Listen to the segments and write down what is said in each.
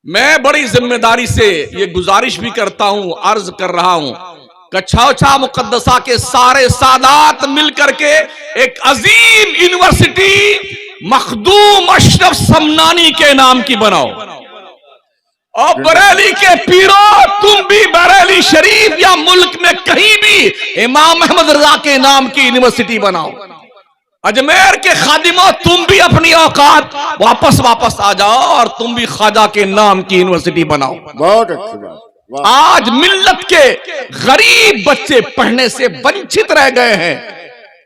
मैं बड़ी जिम्मेदारी से ये गुजारिश भी करता हूं, अर्ज कर रहा हूं, कछौछा मुकद्दसा के सारे सादात मिलकर के एक अजीम यूनिवर्सिटी मखदूम अशरफ समनानी के नाम की बनाओ। और बरेली के पीरो, तुम भी बरेली शरीफ या मुल्क में कहीं भी इमाम अहमद रजा के नाम की यूनिवर्सिटी बनाओ। अजमेर के खादिमों, तुम भी अपनी औकात वापस आ जाओ और तुम भी ख्वाजा के नाम की यूनिवर्सिटी बनाओ। बहुत अच्छी बात। आज मिल्लत के गरीब बच्चे पढ़ने से वंचित रह गए हैं।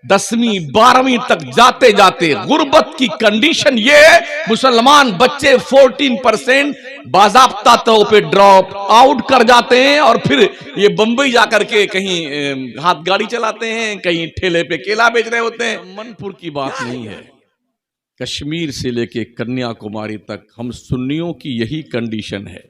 10वीं 12वीं तक जाते जाते गुर्बत की कंडीशन ये है, मुसलमान बच्चे 14% बाज़ाब्ता तौर पे ड्रॉप आउट कर जाते हैं और फिर ये बंबई जाकर के कहीं हाथ गाड़ी चलाते हैं, कहीं ठेले पे केला बेच रहे होते हैं। मनपुर की बात नहीं है, कश्मीर से लेके कन्याकुमारी तक हम सुन्नियों की यही कंडीशन है।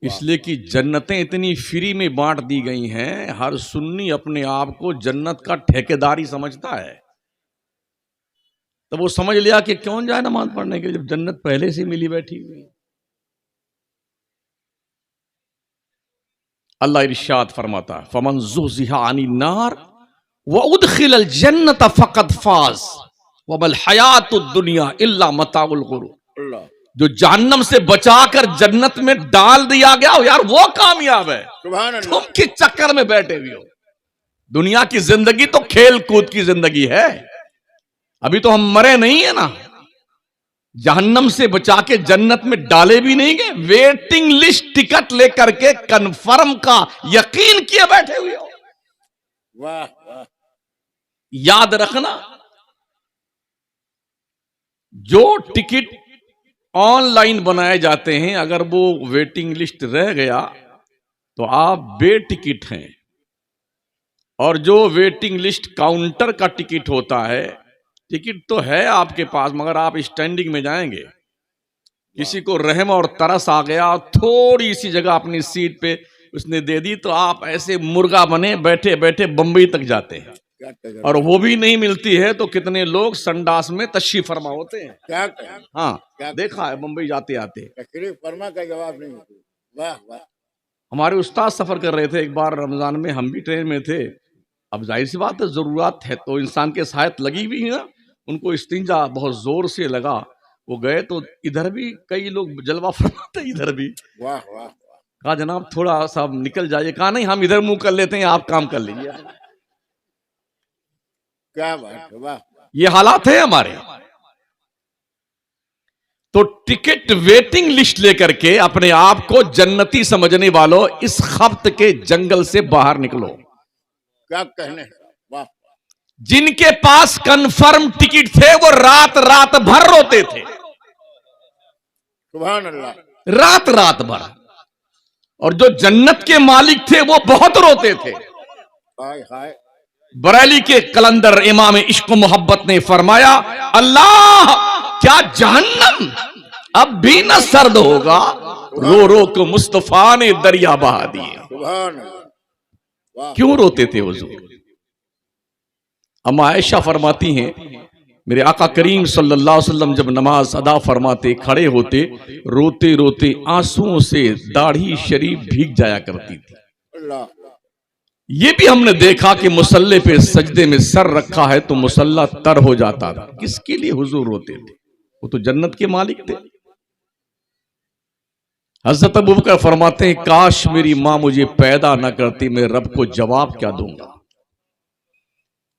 इसलिए कि जन्नतें इतनी फ्री में बांट दी गई हैं, हर सुन्नी अपने आप को जन्नत का ठेकेदारी समझता है। तो वो समझ लिया कि क्यों जाए नमाज पढ़ने के लिए जब जन्नत पहले से मिली बैठी हुई। अल्लाह इरशाद फरमाता, फमन ज़ुहज़िहा अनिन नार व उदखिलल जन्नत फ़क़द फ़ाज़ वमल हयातुद दुनिया इल्ला मताउल गुरूर। जो जहन्नम से बचाकर जन्नत में डाल दिया गया हो, यार वो कामयाब है। तुम किस चक्कर में बैठे हुए हो? दुनिया की जिंदगी तो खेल कूद की जिंदगी है। अभी तो हम मरे नहीं है ना, जहन्नम से बचा के जन्नत में डाले भी नहीं गए, वेटिंग लिस्ट टिकट लेकर के कन्फर्म का यकीन किए बैठे हुए हो। वाह वाह। याद रखना, जो टिकट ऑनलाइन बनाए जाते हैं, अगर वो वेटिंग लिस्ट रह गया तो आप बेटिकट हैं। और जो वेटिंग लिस्ट काउंटर का टिकट होता है, टिकट तो है आपके पास मगर आप स्टैंडिंग में जाएंगे। किसी को रहम और तरस आ गया, थोड़ी सी जगह अपनी सीट पे उसने दे दी तो आप ऐसे मुर्गा बने बैठे बैठे बंबई तक जाते हैं। और वो भी नहीं मिलती है तो कितने लोग संडास में तशरीफ फरमा होते हैं। क्या हाँ, देखा है बंबई जाते आते। तशरीफ फरमा का जवाब नहीं। वाह वाह। हमारे उस्ताद सफर कर रहे थे एक बार रमजान में, हम भी ट्रेन में थे। अब जाहिर सी बात है, जरूरत है तो इंसान के साथ लगी भी है ना। उनको इस्तिंजा बहुत जोर से लगा, वो गए तो इधर भी कई लोग जलवा फरमाते, इधर भी। वाह वाह। कहा जनाब थोड़ा सा निकल जाइए। कहा नहीं, हम इधर मुंह कर लेते हैं, आप काम कर लीजिए। क्या बात है। वाह। ये हालात है हमारे। तो टिकट वेटिंग लिस्ट लेकर के अपने आप को जन्नती समझने वालों, इस खब्त के जंगल से बाहर निकलो। क्या कहने। वाह। जिनके पास कंफर्म टिकट थे वो रात रात भर रोते थे, सुभान अल्लाह। रात रात भर। और जो जन्नत के मालिक थे वो बहुत रोते थे। हाय हाय। बरेली के कलंदर इमाम इश्क मोहब्बत ने फरमाया, अल्लाह क्या जहन्नम अब भी न सर्द होगा, रो रो को मुस्तफा ने दरिया बहा दिए। सुभान अल्लाह। क्यों रोते थे हुजूर? अम्मा आयशा फरमाती हैं, मेरे आका करीम सल्लल्लाहु अलैहि वसल्लम जब नमाज अदा फरमाते, खड़े होते, रोते रोते आंसुओं से दाढ़ी शरीफ भीग जाया करती थी। अल्लाह। ये भी हमने देखा कि मुसल्ले पे सजदे में सर रखा है तो मुसल्ला तर हो जाता था। किसके लिए हुजूर रोते थे? वो तो जन्नत के मालिक थे। हजरत अबू बकर फरमाते हैं, काश मेरी मां मुझे पैदा न करती, मैं रब को जवाब क्या दूंगा।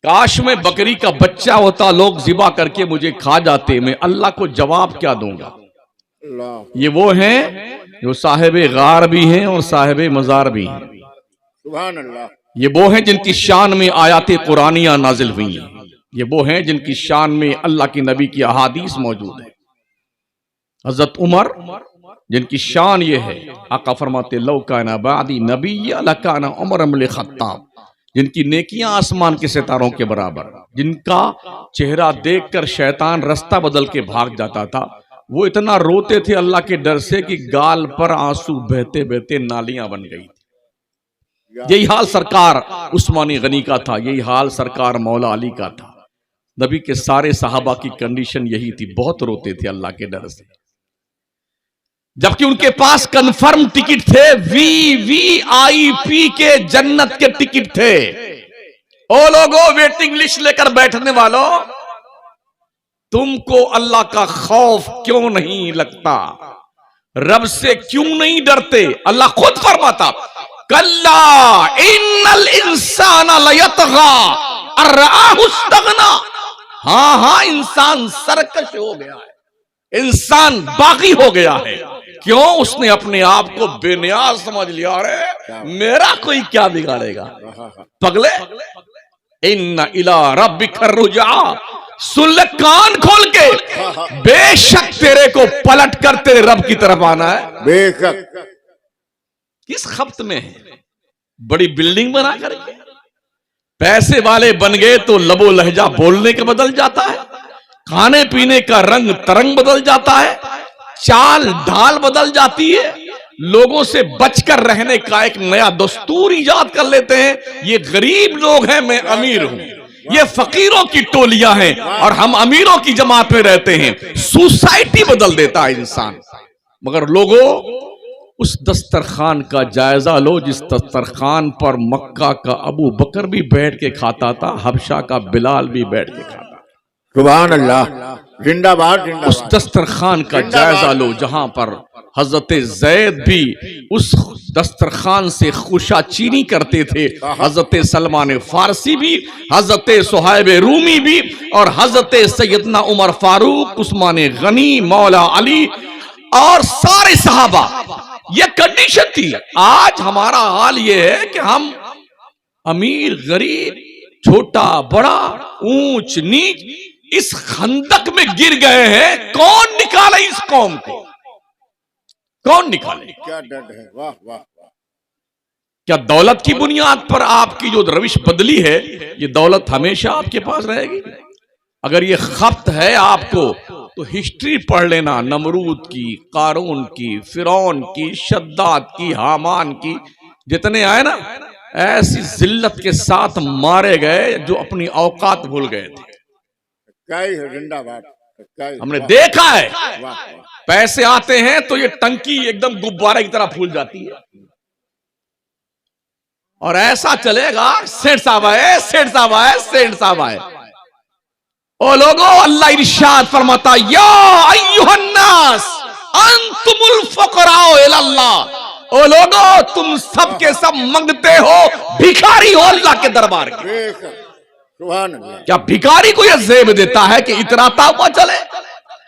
काश मैं बकरी का बच्चा होता, लोग जिबा करके मुझे खा जाते, मैं अल्लाह को जवाब क्या दूंगा। अल्लाह। ये वो हैं जो साहिब गार भी हैं और साहिब मजार भी हैं। सुभान अल्लाह। ये वो हैं जिनकी शान में आयात कुरानियां नाजिल हुई हैं। ये वो हैं जिनकी शान में अल्लाह के नबी की अहादीस मौजूद है। हजरत उमर, जिनकी शान ये है, आका फरमाते लौ काना बादी नबी लकाना उमर इब्न खत्ताब, जिनकी नेकियां आसमान के सितारों के बराबर, जिनका चेहरा देखकर शैतान रास्ता बदल के भाग जाता था। वो इतना रोते थे अल्लाह के डर से कि गाल पर आंसू बहते बहते नालियां बन गई थी। यही हाल सरकार उस्मानी गनी का था, यही हाल सरकार मौला अली का था। नबी के सारे सहाबा की कंडीशन यही थी, बहुत रोते थे अल्लाह के डर से। जबकि उनके पास कंफर्म टिकट थे, वीवीआईपी के जन्नत के टिकट थे। ओ लोगों, वेटिंग लिस्ट लेकर बैठने वालों, तुमको अल्लाह का खौफ क्यों नहीं लगता? रब से क्यों नहीं डरते? अल्लाह खुद फरमाता, कल्ला इन्नल इंसाना लयतगा अर्राहु इस्तगना। हां, इंसान सरकश हो गया है, इंसान बागी हो गया है। क्यों? उसने अपने आप को बेनियाज समझ लिया। अरे मेरा कोई क्या बिगाड़ेगा? पगले, इन्ना इला रब्बिका रुजा। सुन ले कान खोल के, बेशक तेरे को पलट कर तेरे रब की तरफ आना है। बेशक। किस खप्त में है? बड़ी बिल्डिंग बना करके पैसे वाले बन गए तो लबो लहजा बोलने के बदल जाता है, खाने पीने का रंग तरंग बदल जाता है, चाल ढाल बदल जाती है, लोगों से बचकर रहने का एक नया दस्तूर इजाद कर लेते हैं। ये गरीब लोग हैं, मैं अमीर हूं, ये फकीरों की टोलियां हैं और हम अमीरों की जमात में रहते हैं। सोसाइटी बदल देता है इंसान। मगर लोगों, उस दस्तरखान का जायजा लो जिस दस्तरखान पर मक्का का अबू बकर भी बैठ के खाता था, हबशा का बिलाल भी बैठ के खाता। सुभान अल्लाह, जिंदाबाद जिंदाबाद। उस दस्तरखान का जायजा लो जहां पर हजरत जैद भी उस दस्तरखान से खुशा चीनी करते थे, हजरत सलमान फारसी भी, हजरत सुहाइब रूमी भी, और हजरत सैयदना उमर फारूक, उस्मान गनी, मौला अली और सारे सहाबा। ये कंडीशन थी। आज हमारा हाल ये है कि हम अमीर गरीब, छोटा बड़ा, ऊंच नीच, इस खंदक में गिर गए हैं। कौन निकाले इस कौम को? कौन निकाले? क्या डर है? वाह वाह वाह। क्या दौलत की बुनियाद पर आपकी जो रविश बदली है, ये दौलत हमेशा आपके पास रहेगी? अगर ये खप्त है आपको, तो हिस्ट्री पढ़ लेना, नमरूद की, कारून की, फिरौन की, शद्दाद की, हामान की, जितने आए ना, ऐसी जिल्लत के साथ मारे गए जो अपनी औकात भूल गए थे। जिंदाबाद। हमने देखा है, वाह वाह। पैसे आते हैं तो ये टंकी एकदम गुब्बारे की तरह फूल जाती है, और ऐसा चलेगा, सेठ साहब आए, सेठ साहब आए, सेठ साहब आए। ओ लोगों, अल्लाह इरशाद फरमाता, या अय्युहन्नास अंतुमुल फुकराओ इलल्लाह। ओ लोगों, तुम सब के सब मंगते हो, भिखारी हो अल्लाह के दरबार के। बेशक। सुभान अल्लाह। क्या भिखारी को यह जेब देता है कि इतराता हुआ चले,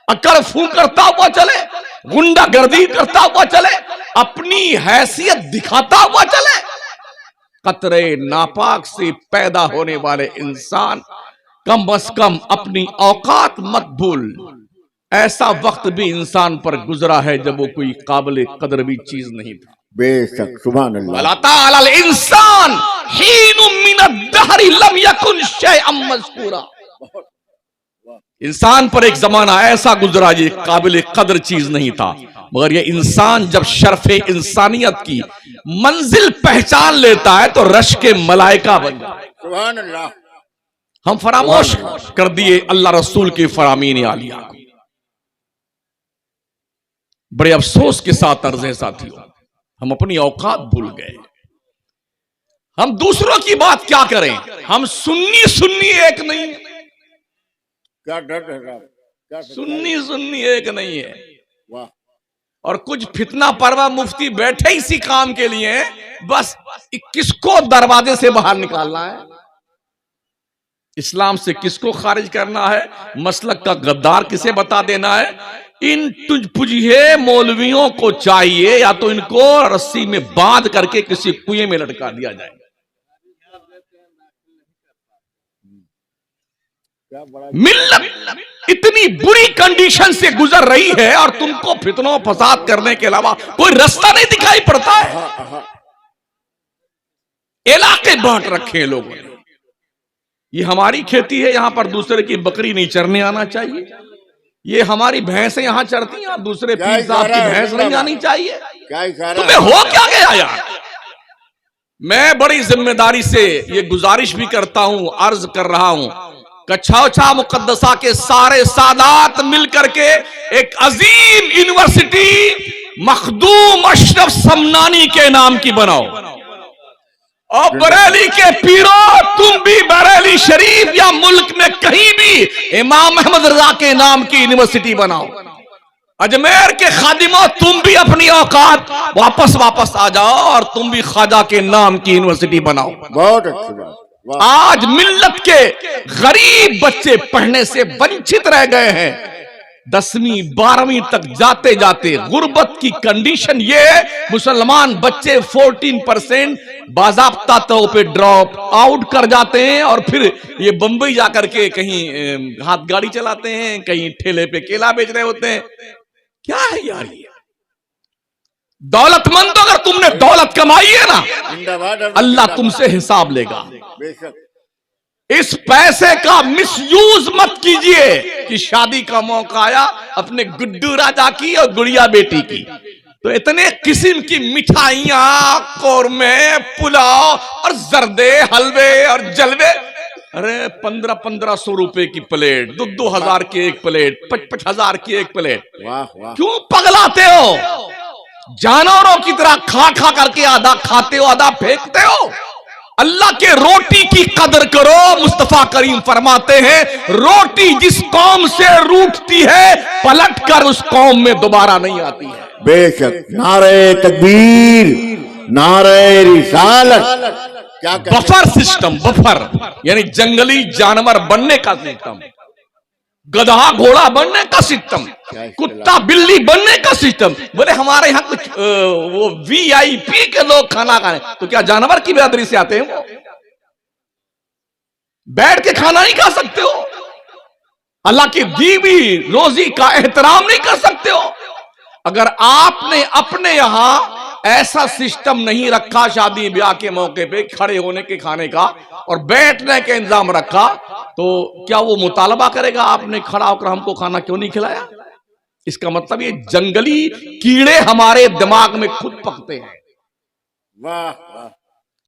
अकड़ फू करता हुआ चले, गुंडागर्दी करता हुआ चले, अपनी हैसियत दिखाता हुआ चले? कतरे नापाक से पैदा होने वाले इंसान, कम अज कम अपनी औकात मत भूल। ऐसा वक्त भी इंसान पर गुजरा है जब वो कोई काबिल कदर भी चीज नहीं था। बेशक। सुभान अल्लाह। अल्लाह ताला अल इंसान हीनुम मिनद दहरी लम यकुन शैअम मज़कूरा। इंसान पर एक जमाना ऐसा गुजरा ये काबिल कदर चीज नहीं था, मगर ये इंसान जब शर्फे इंसानियत की मंजिल पहचान लेता है तो रश के मलाइका बन जाता है। सुभान अल्लाह। हम फरामोश कर दिए अल्लाह रसूल के फरामीन आलिया को। बड़े अफसोस के साथ अर्ज है साथियों, हम अपनी औकात भूल गए। हम दूसरों की बात क्या करें? हम सुन्नी सुन्नी एक नहीं है। क्या डर है साहब? क्या सुन्नी सुन्नी एक नहीं है। वाह। और कुछ फितना परवा मुफ्ती बैठे इसी काम के लिए, बस किसको दरवाजे से बाहर निकालना है, इस्लाम से किसको खारिज करना है, मसलक का गद्दार किसे बता देना है। इन तुझ पुजिए मौलवियों को चाहिए या तो इनको रस्सी में बांध करके किसी कुएं में लटका दिया जाए। मिल्लत इतनी बुरी कंडीशन से गुजर रही है और तुमको फितनों फसाद करने के अलावा कोई रास्ता नहीं दिखाई पड़ता है। इलाके बांट रखे हैं लोगों ने। ये हमारी खेती है, यहां पर दूसरे की बकरी नहीं चरने आना चाहिए। ये हमारी भैंसें यहां चरती हैं, दूसरे पीर साहब की भैंस नहीं आनी चाहिए। तुम्हें हो क्या गया यार? मैं बड़ी जिम्मेदारी से ये गुजारिश भी करता हूं, अर्ज कर रहा हूं, कछौछा मुकद्दसा के सारे सादात मिल करके एक अजीम यूनिवर्सिटी मखदूम अशरफ समनानी के नाम की बनाओ। और बरेली के पीरो, तुम भी बरेली शरीफ या मुल्क में कहीं भी इमाम अहमद रजा के नाम की यूनिवर्सिटी बनाओ। अजमेर के खादिमों, तुम भी अपनी औकात वापस आ जाओ और तुम भी ख्वाजा के नाम की यूनिवर्सिटी बनाओ। बहुत अच्छी बात। वाह। आज मिल्लत के गरीब बच्चे पढ़ने से वंचित रह गए हैं। 10वीं 12वीं तक जाते जाते गुर्बत की कंडीशन ये, मुसलमान बच्चे 14% बाज़ाब्ता तौर पे ड्रॉप आउट कर जाते हैं और फिर ये बंबई जाकर के कहीं हाथ गाड़ी चलाते हैं, कहीं ठेले पे केला बेच रहे होते हैं। क्या है यार ये? दौलतमंद, अगर तुमने दौलत कमाई है ना, जिंदाबाद। अल्लाह तुमसे हिसाब लेगा। बेशक। इस पैसे का मिसयूज मत कीजिए कि शादी का मौका आया अपने गुड्डू राजा की और गुड़िया बेटी की, तो इतने किस्म की मिठाइयां, कौरमे, पुलाव और जर्दे, हलवे और जलवे। अरे 1500 रुपए की प्लेट, 2-2000 की एक प्लेट, 5000 की एक प्लेट। वाह वाह। क्यों पगलाते हो? जानवरों की तरह खा खा करके आधा खाते हो, आधा फेंकते हो। अल्लाह के रोटी की कदर करो। मुस्तफा करीम फरमाते हैं, रोटी जिस कौम से रूठती है पलट कर उस कौम में दोबारा नहीं आती है। बेशक। नारे तकबीर, नारे रिसालत। क्या कहते हैं? बफर सिस्टम, बफर यानी जंगली जानवर बनने का सिस्टम, गधा घोड़ा बनने का सिस्टम, कुत्ता बिल्ली बनने का सिस्टम। बोले हमारे यहाँ कुछ वो VIP के लोग खाना खाने, तो क्या जानवर की बिरादरी से आते हैं? वो बैठ के खाना नहीं खा सकते हो? अल्लाह की दी हुई रोजी का एहतराम नहीं कर सकते हो? अगर आपने अपने यहां ऐसा सिस्टम नहीं रखा शादी ब्याह के मौके पे खड़े होने के खाने का और बैठने के इंतजाम रखा, तो क्या वो मुतालबा करेगा आपने खड़ा होकर हमको खाना क्यों नहीं खिलाया? इसका मतलब ये जंगली कीड़े हमारे दिमाग में खुद पकते हैं। वाह वाह।